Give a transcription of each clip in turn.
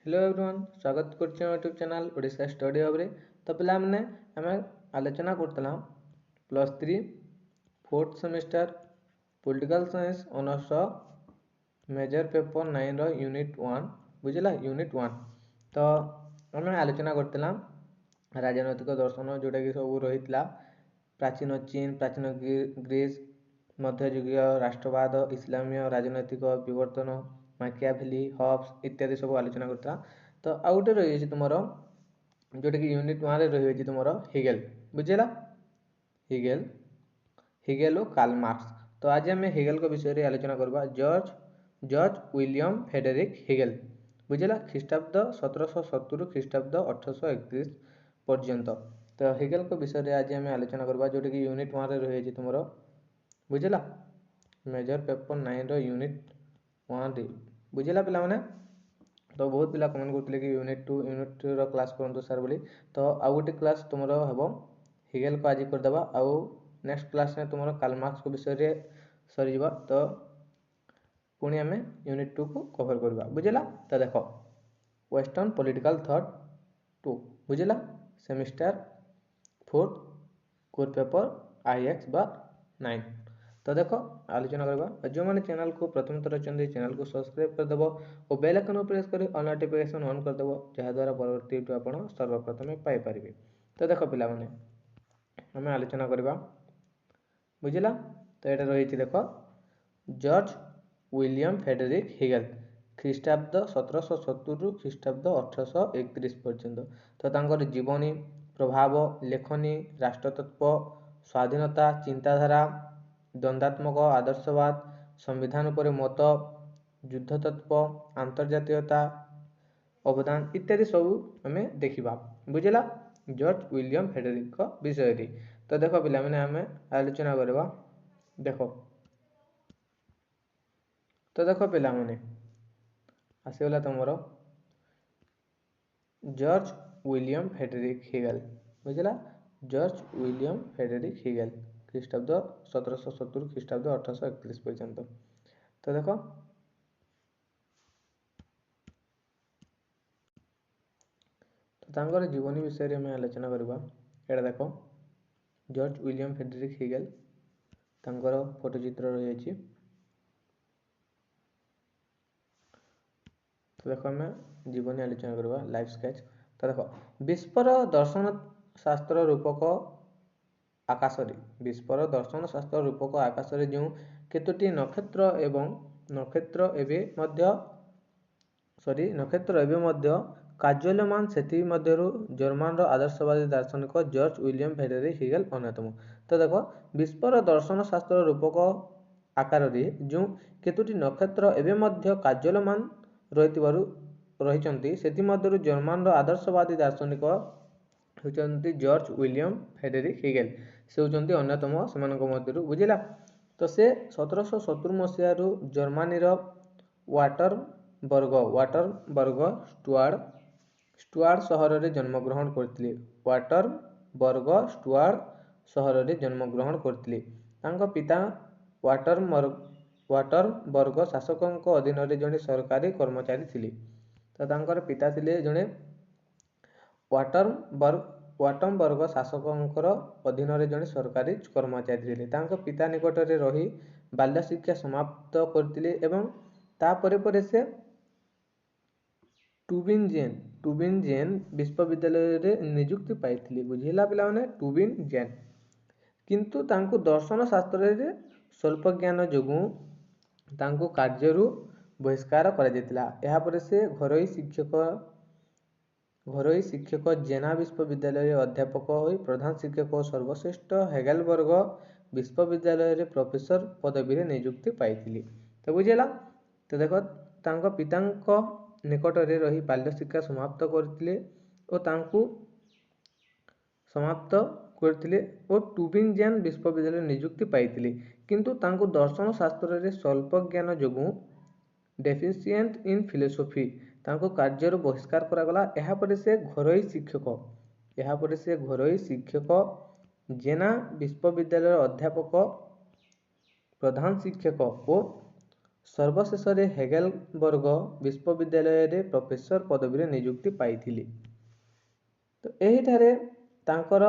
Hello everyone स्वागत करछे YouTube channel Odisha study hub रे। तो पिला माने हमें आलोचना करतला +3 fourth semester political science honours major paper 9 रो यूनिट 1 बुझिला यूनिट 1। तो हमें आलोचना करतला राजनैतिक दर्शन जोटा कि सब रहितला प्राचीन चीन प्राचीन ग्रीस मध्ययुगीय राष्ट्रवाद इस्लामीय राजनैतिक विवर्तन माकियाभेली हब्स इत्यादि सब आलोचना करता। तो आउ गोटे रही तुम जोटा कि यूनिट 1 रही तुम हिगेल बुझेगा हिगेल हिगेल और कार्ल मार्क्स। तो आज आम हिगेल को विषय में आलोचना करबा जॉर्ज विलियम फ्रेडरिक हिगेल बुझेगा ख्रीष्टाब्द 1770 ख्रीष्टाब्द 1831 पर्यंत। तो हिगेल को विषय में आज आम आलोचना करबा जोटा कि यूनिट 1 रही तुम बुझेगा मेजर पेपर 9 रो यूनिट 1 रे बुझेगा पिला माने। तो बहुत पिला कमेंट करते कि यूनिट 2 यूनिट रो क्लास करंतु सर बोली। तो आउ गोटे क्लास तुम हेबो हिगेल को आज करदेबा आउ नेक्स्ट क्लास में तुम कार्ल मार्क्स को विषय में सरी जा। तो पुणी आम यूनिट 2 को कवर करवा बुझेगा। तो देख वेस्टर्न पॉलिटिकल थॉट 2 बुझेगा सेमिस्टर 4 कोर पेपर IX बा 9। तो देखो आलोचना करवा जो मैंने चैनल को प्रथम थर अच्छे चैनल को सब्सक्राइब करदेव और बेल आइकन प्रेस कर ऑल नोटिफिकेशन ऑन करदेव जहाद्वारा परवर्ती वीडियो आप सर्वप्रथम पाइपर। तो देख पिला माने आम आलोचना करवा बुझेगा। तो ये रही देख जॉर्ज विलियम फ्रेडरिक हिगेल ख्रीष्टाब्द 1770 ख्रीष्टाब्द 1831 पर्यंत। तो तांकर जीवनी प्रभाव लेखनी राष्ट्रतत्व स्वाधीनता चिंताधारा द्वंद्वात्मक आदर्शवाद संविधान पर मत युद्धतत्व आंतर्जातीयता अवदान इत्यादि सब आम देखा बुझेगा जॉर्ज विलियम फ्रेडरिक विषय। तो देख पिला माने आम आलोचना करवा देख। तो देख पिला माने आसीगला तुमर जॉर्ज विलियम फ्रेडरिक हिगेल बुझेगा जॉर्ज विलियम फ्रेडरिक हिगेल ख्रीष्टाब्द 1770 ख्रीष्टाब्द 1831 पर्यंत। तो देख तो तांकर जीवनी विषय में आलोचना करवा एटा देख जॉर्ज विलियम फ्रेडरिक हिगेल तांकर फोटोचित्र रही। तो देख आम जीवनी आलोचना करवा लाइफ स्केच। तो देख विश्वर दर्शन शास्त्र रूपक आकाशरे विश्वर दर्शन शास्त्र रूपक आकाशरे जो केतोटी नक्षत्र एवं नक्षत्र एवं କାର୍ଯ୍ୟମାନ ସେଥି ମଧ୍ୟରୁ ଜର୍ମାନର ଆଦର୍ଶବାଦୀ ଦାର୍ଶନିକ ଜର୍ଜ ୱିଲିୟମ ଫ୍ରେଡରିକ ହିଗେଲ ଅନ୍ୟତମ। ତ ଦେଖ ବିଶ୍ୱର ଦର୍ଶନ ଶାସ୍ତ୍ର ରୂପକ ଆକାରରେ ଯେଉଁ କେତୋଟି ନକ୍ଷତ୍ର ଏବେ ମଧ୍ୟ କାର୍ଯ୍ୟମାନ ରହିଛନ୍ତି ସେଥିମଧ୍ୟରୁ ଜର୍ମାନର ଆଦର୍ଶବାଦୀ ଦାର୍ଶନିକ ହେଉଛନ୍ତି ଜର୍ଜ ୱିଲିୟମ ଫ୍ରେଡରିକ ହିଗେଲ। ସେ ହେଉଛନ୍ତି ଅନ୍ୟତମ ସେମାନଙ୍କ ମଧ୍ୟରୁ ବୁଝିଲା। ତ ସେ 1770 ମସିହାରୁ ଜର୍ମାନୀର ୱାଟରବର୍ଗ ଷ୍ଟୁଆର୍ଡ ସହରରେ ଜନ୍ମଗ୍ରହଣ କରିଥିଲେ। ଷ୍ଟୁଆର୍ଡ ସହରରେ ଜନ୍ମଗ୍ରହଣ କରିଥିଲେ। ତାଙ୍କ ପିତା ୱାଟରବର୍ଗ ଶାସକଙ୍କ ଅଧୀନରେ ଜଣେ ସରକାରୀ କର୍ମଚାରୀ ଥିଲେ। ତ ତାଙ୍କର ପିତା ଥିଲେ ଜଣେ ୱାଟରବର୍ଗ ଶାସକଙ୍କର ଅଧୀନରେ ଜଣେ ସରକାରୀ କର୍ମଚାରୀ ଥିଲେ। ତାଙ୍କ ପିତା ନିକଟରେ ରହି ବାଲ୍ୟ ଶିକ୍ଷା ସମାପ୍ତ କରିଥିଲେ ଏବଂ ତାପରେ ପରେ ସେ ଟୁବିନଜେନ ବିଶ୍ୱବିଦ୍ୟାଳୟରେ ନିଯୁକ୍ତି ପାଇଥିଲେ ବୁଝିଲା ପିଲାମାନେ ଟୁବିନଜେନ। କିନ୍ତୁ ତାଙ୍କୁ ଦର୍ଶନ ଶାସ୍ତ୍ରରେ ସ୍ୱଳ୍ପ ଜ୍ଞାନ ଯୋଗୁଁ ତାଙ୍କୁ କାର୍ଯ୍ୟରୁ ବହିଷ୍କାର କରାଯାଇଥିଲା। ଏହାପରେ ସେ ଘରୋଇ ଶିକ୍ଷକ ଜେନା ବିଶ୍ୱବିଦ୍ୟାଳୟରେ ଅଧ୍ୟାପକ ହୋଇ ପ୍ରଧାନ ଶିକ୍ଷକ ଓ ସର୍ବଶ୍ରେଷ୍ଠ ହେଗେଲବର୍ଗ ବିଶ୍ୱବିଦ୍ୟାଳୟରେ ପ୍ରଫେସର ପଦବୀରେ ନିଯୁକ୍ତି ପାଇଥିଲେ। ତ ବୁଝିଲା। ତ ଦେଖ ତାଙ୍କ ପିତାଙ୍କ ନିକଟରେ ରହି ବାଲ୍ୟ ଶିକ୍ଷା ସମାପ୍ତ କରିଥିଲେ ଓ ଟୁବିନଜେନ ବିଶ୍ୱବିଦ୍ୟାଳୟରେ ନିଯୁକ୍ତି ପାଇଥିଲେ। କିନ୍ତୁ ତାଙ୍କୁ ଦର୍ଶନ ଶାସ୍ତ୍ରରେ ସ୍ୱଳ୍ପ ଜ୍ଞାନ ଯୋଗୁଁ ଡେଫିସିଏଣ୍ଟ ଇନ୍ ଫିଲୋସଫି ତାଙ୍କୁ କାର୍ଯ୍ୟରୁ ବହିଷ୍କାର କରାଗଲା। ଏହାପରେ ସେ ଘରୋଇ ଶିକ୍ଷକ ଜେନା ବିଶ୍ୱବିଦ୍ୟାଳୟର ଅଧ୍ୟାପକ ପ୍ରଧାନ ଶିକ୍ଷକ ଓ ସର୍ବଶେଷରେ ହେଗେଲବର୍ଗ ବିଶ୍ୱବିଦ୍ୟାଳୟରେ ପ୍ରଫେସର ପଦବୀରେ ନିଯୁକ୍ତି ପାଇଥିଲେ। ତ ଏହିଠାରେ ତାଙ୍କର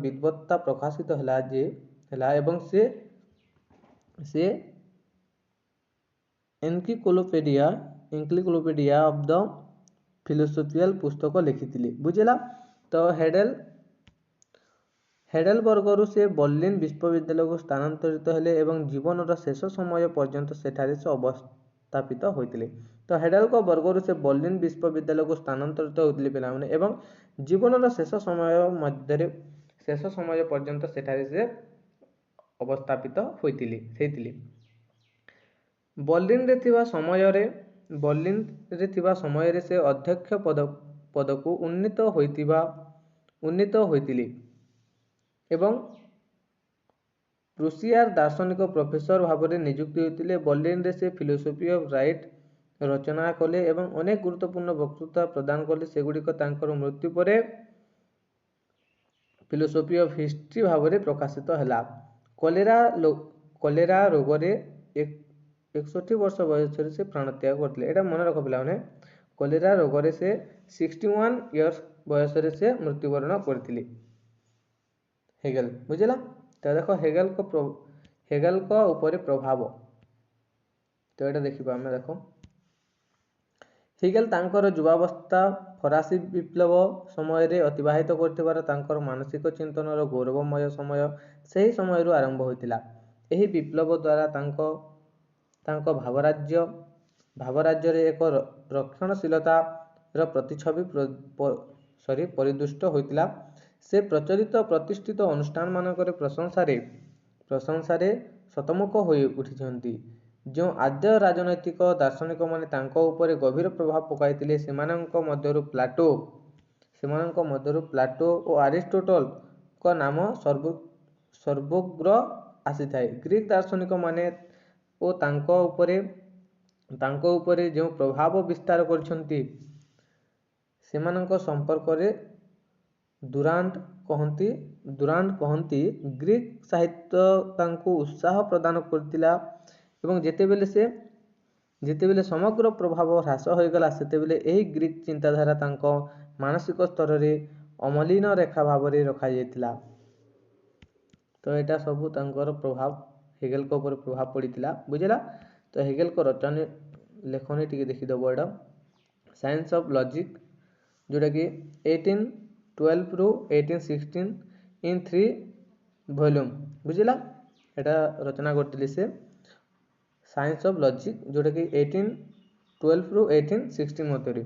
ବିଦ୍ବତ୍ତା ପ୍ରକାଶିତ ହେଲା ଏବଂ ସେ ଏନସାଇକ୍ଲୋପିଡ଼ିଆ ଅଫ ଦ ଫିଲୋସୋଫିକାଲ ପୁସ୍ତକ ଲେଖିଥିଲେ। ବୁଝିଲା। ତ ହେଡେଲବର୍ଗରୁ ସେ ବର୍ଲିନ ବିଶ୍ୱବିଦ୍ୟାଳୟକୁ ସ୍ଥାନାନ୍ତରିତ ହେଲେ ଏବଂ ଜୀବନର ଶେଷ ସମୟ ପର୍ଯ୍ୟନ୍ତ ସେଠାରେ ସେ ଅବସ୍ଥାପିତ ହୋଇଥିଲେ। ତ ହେଡେଲବର୍ଗରୁ ସେ ବର୍ଲିନ ବିଶ୍ୱବିଦ୍ୟାଳୟକୁ ସ୍ଥାନାନ୍ତରିତ ହୋଇଥିଲେ ପିଲାମାନେ ଏବଂ ଜୀବନର ଶେଷ ସମୟ ପର୍ଯ୍ୟନ୍ତ ସେଠାରେ ସେ ଅବସ୍ଥାପିତ ହେଇଥିଲେ। ବର୍ଲିନରେ ଥିବା ସମୟରେ ସେ ଅଧ୍ୟକ୍ଷ ପଦକୁ ଉନ୍ନୀତ ହୋଇଥିଲେ ଏବଂ ପ୍ରୁସିଆର ଦାର୍ଶନିକ ପ୍ରଫେସର ଭାବରେ ନିଯୁକ୍ତ ହୋଇଥିଲେ। ବର୍ଲିନରେ ସେ ଫିଲୋସଫି ଅଫ ରାଇଟ ରଚନା କଲେ ଏବଂ ଅନେକ ଗୁରୁତ୍ୱପୂର୍ଣ୍ଣ ବକ୍ତୃତା ପ୍ରଦାନ କଲେ। ସେଗୁଡ଼ିକ ତାଙ୍କର ମୃତ୍ୟୁ ପରେ ଫିଲୋସଫି ଅଫ ହିଷ୍ଟ୍ରି ଭାବରେ ପ୍ରକାଶିତ ହେଲା। କଲେରା ରୋଗରେ 61 ବର୍ଷ ବୟସରେ ସେ ପ୍ରାଣତ୍ୟାଗ କରିଥିଲେ। ଏଇଟା ମନେ ରଖ ପିଲାମାନେ, କଲେରା ରୋଗରେ ସେ 61 ଇୟର୍ସ ବୟସରେ ସେ ମୃତ୍ୟୁବରଣ କରିଥିଲେ ହେଗେଲ। ବୁଝିଲା। ତ ଦେଖ ହେଗେଲଙ୍କ ଉପରେ ପ୍ରଭାବ, ତ ଏଇଟା ଦେଖିବା ଆମେ। ଦେଖ ହେଗେଲ ତାଙ୍କର ଯୁବାବସ୍ଥା ଫରାସୀ ବିପ୍ଳବ ସମୟରେ ଅତିବାହିତ କରିଥିବାର ତାଙ୍କର ମାନସିକ ଚିନ୍ତନର ଗୌରବମୟ ସମୟ ସେହି ସମୟରୁ ଆରମ୍ଭ ହୋଇଥିଲା। ଏହି ବିପ୍ଳବ ଦ୍ୱାରା ତାଙ୍କ ଭାବରାଜ୍ୟରେ ଏକ ରକ୍ଷଣଶୀଳତାର ପ୍ରତିଛବି ପରିଦୃଷ୍ଟ ହୋଇଥିଲା। ସେ ପ୍ରଚଳିତ ପ୍ରତିଷ୍ଠିତ ଅନୁଷ୍ଠାନମାନଙ୍କର ପ୍ରଶଂସାରେ ଶତମୁଖ ହୋଇ ଉଠିଛନ୍ତି। ଯେଉଁ ଆଦ୍ୟ ରାଜନୈତିକ ଦାର୍ଶନିକମାନେ ତାଙ୍କ ଉପରେ ଗଭୀର ପ୍ରଭାବ ପକାଇଥିଲେ ସେମାନଙ୍କ ମଧ୍ୟରୁ ପ୍ଲାଟୋ ଓ ଆରିଷ୍ଟୋଟଲଙ୍କ ନାମ ସର୍ବୋଗ୍ର ଆସିଥାଏ। ଗ୍ରୀକ ଦାର୍ଶନିକମାନେ ଓ ତାଙ୍କ ଉପରେ ଯେଉଁ ପ୍ରଭାବ ବିସ୍ତାର କରିଛନ୍ତି ସେମାନଙ୍କ ସମ୍ପର୍କରେ ଦୁରାଣ୍ଟ କହନ୍ତି ଗ୍ରୀକ ସାହିତ୍ୟ ତାଙ୍କୁ ଉତ୍ସାହ ପ୍ରଦାନ କରିଥିଲା ଏବଂ ଯେତେବେଳେ ସମଗ୍ର ପ୍ରଭାବ ହ୍ରାସ ହୋଇଗଲା ସେତେବେଳେ ଏହି ଗ୍ରୀକ ଚିନ୍ତାଧାରା ତାଙ୍କ ମାନସିକ ସ୍ତରରେ ଅମଲିନ ରେଖା ଭାବରେ ରଖାଯାଇଥିଲା। ତ ଏଇଟା ସବୁ ତାଙ୍କର ପ୍ରଭାବ, ହେଗେଲଙ୍କ ଉପରେ ପ୍ରଭାବ ପଡ଼ିଥିଲା। ବୁଝିଲା। ତ ହେଗେଲଙ୍କ ରଚନା ଲେଖନୀ ଟିକେ ଦେଖିଦେବ। ଏଇଟା ସାଇନ୍ସ ଅଫ ଲଜିକ୍, ଯେଉଁଟାକି 1812 ରୁ 1816 ଇନ୍ 3 ଭଲ୍ୟୁମ୍। ବୁଝିଲା। ଏଇଟା ରଚନା କରିଥିଲେ ସେ ସାଇନ୍ସ ଅଫ ଲଜିକ୍, ଯେଉଁଟାକି 1812 ରୁ 1816 ମଧ୍ୟରେ।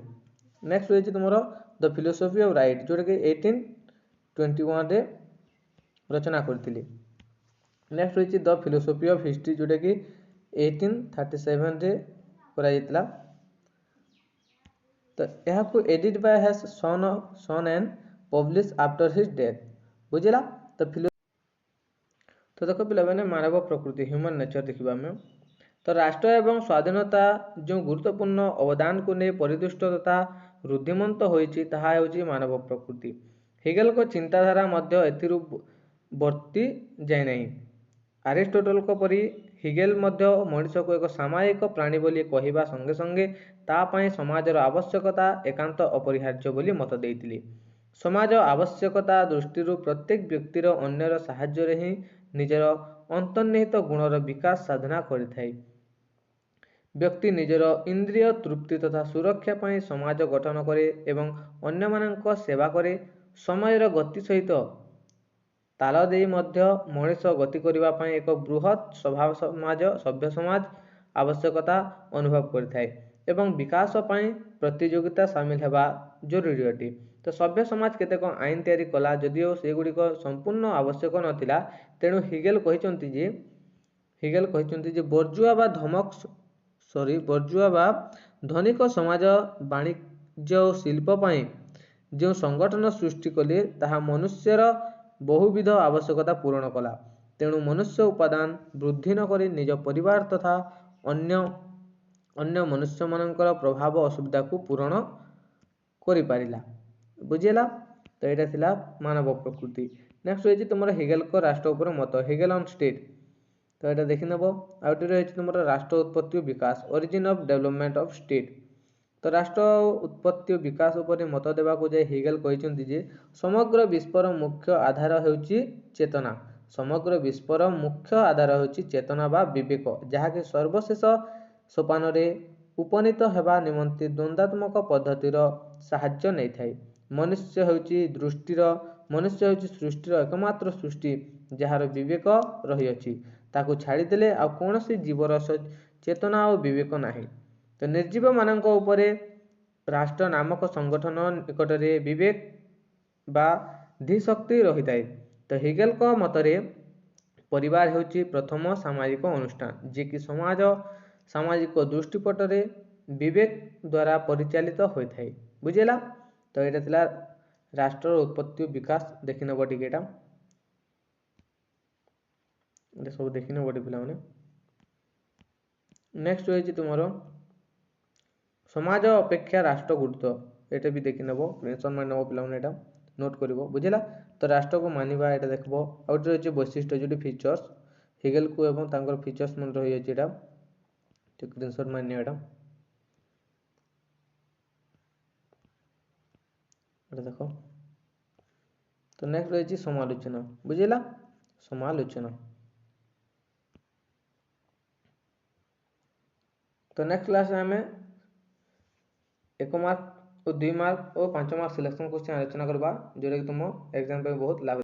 ନେକ୍ସଟ ରହିଛି ତୁମର ଦ ଫିଲୋସଫି ଅଫ ରାଇଟ, ଯେଉଁଟାକି 1821ରେ ରଚନା କରିଥିଲେ। ନେକ୍ସଟ ରହିଛି ଦ ଫିଲୋସଫି ଅଫ ହିଷ୍ଟ୍ରି, ଯେଉଁଟାକି 1837ରେ କରାଯାଇଥିଲା। ତ ଏହାକୁ edit by his son and publish after his death. ବୁଝିଲା। ତ ଦେଖ ପିଲାମାନେ, ମାନବ ପ୍ରକୃତି ହ୍ୟୁମାନ ନେଚର ଦେଖିବା ଆମେ। ତ ରାଷ୍ଟ୍ର ଏବଂ ସ୍ୱାଧୀନତା ଯେଉଁ ଗୁରୁତ୍ୱପୂର୍ଣ୍ଣ ଅବଦାନକୁ ନେଇ ପରିଦୃଷ୍ଟ ତଥା ରୁଦ୍ଧିମନ୍ତ ହୋଇଛି ତାହା ହେଉଛି ମାନବ ପ୍ରକୃତି। ହେଗେଲଙ୍କ ଚିନ୍ତାଧାରା ମଧ୍ୟ ଏଥିରୁ ବର୍ତ୍ତି ଯାଇନାହିଁ। ଆରିଷ୍ଟୋଟଲଙ୍କ ପରି ହେଗେଲ ମଧ୍ୟ ମଣିଷକୁ ଏକ ସାମାଜିକ ପ୍ରାଣୀ ବୋଲି କହିବା ସଙ୍ଗେ ସଙ୍ଗେ ତା ପାଇଁ ସମାଜର ଆବଶ୍ୟକତା ଏକାନ୍ତ ଅପରିହାର୍ଯ୍ୟ ବୋଲି ମତ ଦେଇଥିଲେ। ସମାଜ ଆବଶ୍ୟକତା ଦୃଷ୍ଟିରୁ ପ୍ରତ୍ୟେକ ବ୍ୟକ୍ତିର ଅନ୍ୟର ସାହାଯ୍ୟରେ ହିଁ ନିଜର ଅନ୍ତର୍ନିହିତ ଗୁଣର ବିକାଶ ସାଧନା କରିଥାଏ। ବ୍ୟକ୍ତି ନିଜର ଇନ୍ଦ୍ରିୟ ତୃପ୍ତି ତଥା ସୁରକ୍ଷା ପାଇଁ ସମାଜ ଗଠନ କରେ ଏବଂ ଅନ୍ୟମାନଙ୍କ ସେବା କରେ। ସମୟର ଗତି ସହିତ ତାଳ ଦେଇ ମଧ୍ୟ ମଣିଷ ଗତି କରିବା ପାଇଁ ଏକ ବୃହତ୍ ସଭ୍ୟ ସମାଜ ଆବଶ୍ୟକତା ଅନୁଭବ କରିଥାଏ ଏବଂ ବିକାଶ ପାଇଁ ପ୍ରତିଯୋଗିତା ସାମିଲ ହେବା ଜରୁରୀ ଅଟେ। ତ ସଭ୍ୟ ସମାଜ କେତେକ ଆଇନ ତିଆରି କଲା, ଯଦିଓ ସେଗୁଡ଼ିକ ସମ୍ପୂର୍ଣ୍ଣ ଆବଶ୍ୟକ ନଥିଲା। ତେଣୁ ହେଗେଲ କହିଛନ୍ତି ଯେ ବର୍ଜୁଆ ବା ଧନିକ ସମାଜ ବାଣିଜ୍ୟ ଓ ଶିଳ୍ପ ପାଇଁ ଯେଉଁ ସଂଗଠନ ସୃଷ୍ଟି କଲେ ତାହା ମନୁଷ୍ୟର ବହୁବିଧ ଆବଶ୍ୟକତା ପୂରଣ କଲା। ତେଣୁ ମନୁଷ୍ୟ ଉପାଦାନ ବୃଦ୍ଧି ନ କରି ନିଜ ପରିବାର ତଥା ଅନ୍ୟ ମନୁଷ୍ୟମାନଙ୍କର ପ୍ରଭାବ ଅସୁବିଧାକୁ ପୂରଣ କରିପାରିଲା। ବୁଝିଲା। ତ ଏଇଟା ଥିଲା ମାନବ ପ୍ରକୃତି। ନେକ୍ସଟ ରହିଛି ତୁମର ହେଗେଲଙ୍କ ରାଷ୍ଟ୍ର ଉପରେ ମତ, ହେଗେଲ ଅନ୍ ଷ୍ଟେଟ୍। ତ तो ये देखी नब आउटी रही तुम राष्ट्र उत्पत्ति और विकास origin of development of state. तो राष्ट्र उत्पत्ति और विकास उपर मत देवा जाए हेगेल कहते जे समग्र विश्वर मुख्य आधार होउची चेतना। समग्र विश्वर मुख्य आधार होउची चेतना बा विवेक जहाँकि सर्वशेष सोपान उपनीत हेबा निमंते द्वंद्वात्मक पद्धतिर साहाय्य नहीं थाए। मनुष्य होउची दृष्टिर मनुष्य होउची सृष्टिर एकमात्र सृष्टि जार विवेक रही अछि ताकू छाड़ीदेले आ कौनसी जीवर चेतना और विवेक नाही। तो निर्जीव मानक उपरे राष्ट्र नामक संगठन निकटरे विवेक बा धीशक्ति रही थाए। तो हेगेल को मतरे परिवार होउची प्रथम सामाजिक अनुष्ठान जे कि समाज सामाजिक दृष्टिपटरे विवेक द्वारा परिचालित होई थाए। बुझेला। तो ये थिला राष्ट्र उत्पत्ति और विकास देखि नब टिके एटा सब देखि नब पिला माने। नेक्स्ट होइची तुमरो समाज अपेक्षा राष्ट्र गुरुत्व एटा भी देखि नब टेंशन मार नब पिला माने एटा नोट करिवो। बुझेला। तो राष्ट्र को मानिबा एटा देखबो आउट रहिची वैशिष्ट्य जोटी फीचर्स हेगेल को एवं तांकर फीचर्स मन रही अछि एटा तो स्क्रीनशॉट मार नियो एटा देखो। तो नेक्स्ट रही समालोचना। बुझेला। समालोचना। तो नेक्स्ट क्लास में हमें 1 मार्क और 2 मार्क और 5 मार्क सिलेक्शन क्वेश्चन आलोचना करबा जोटा कि तुम एग्जाम पे बहुत लाभ